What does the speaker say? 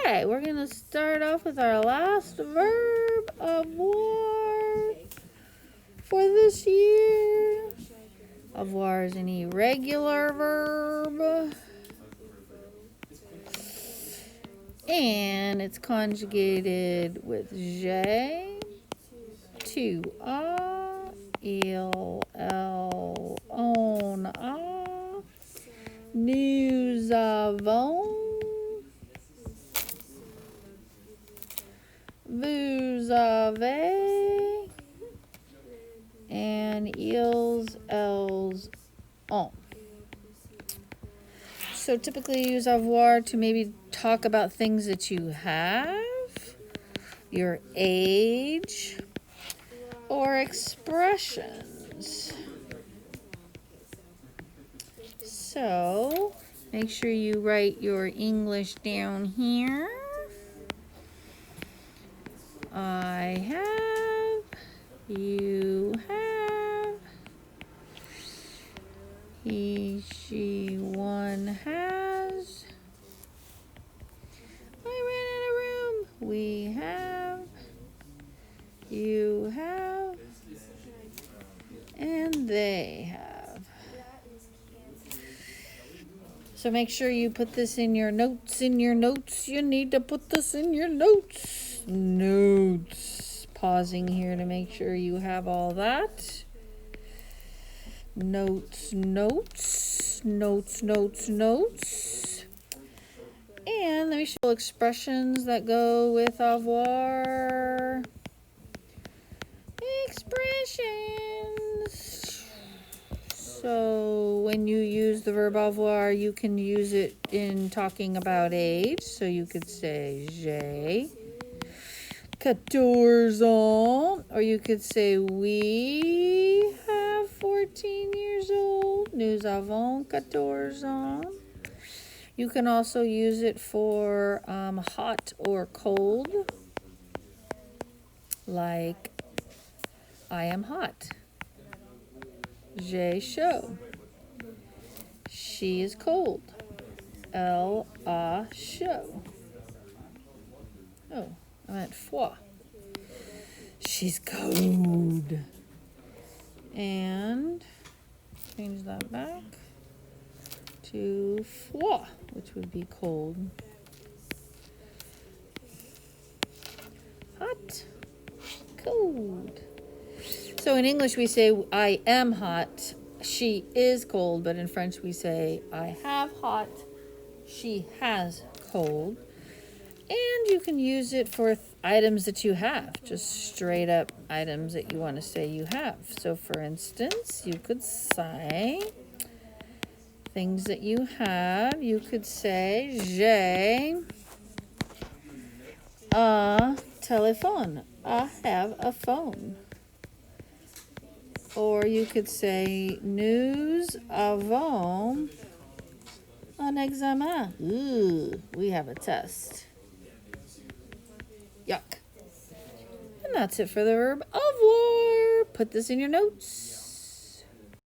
Okay, we're going to start off with our last verb, avoir, for this year. Avoir is an irregular verb. And it's conjugated with je, to a, il, on, a, nous avons, vous avez, and ils, elles, ont. So typically use avoir to maybe talk about things that you have, your age, or expressions. So make sure you write your English down here. I have, you have, he, she, one has. I ran out of room. We have, you have, and they have. So make sure you put this in your notes. You need to put this in your notes. Notes. Pausing here to make sure you have all that. Notes. And let me show expressions that go with avoir. Expressions. So when you use the verb avoir, you can use it in talking about age. So you could say j'ai 14 ans, or you could say we have 14 years old. Nous avons 14 ans. You can also use it for hot or cold, like I am hot. J'ai chaud. She is cold. Elle a chaud. Oh, I meant froid. She's cold. And change that back to froid, which would be cold. Hot, cold. So in English we say I am hot, she is cold, but in French we say I have hot, she has cold. And you can use it for items that you have, just straight up items that you want to say you have. So for instance, you could say things that you have. You could say j'ai un téléphone. I have a phone. Or you could say nous avons un examen. Ooh, we have a test. Yuck. And that's it for the verb avoir. Put this in your notes.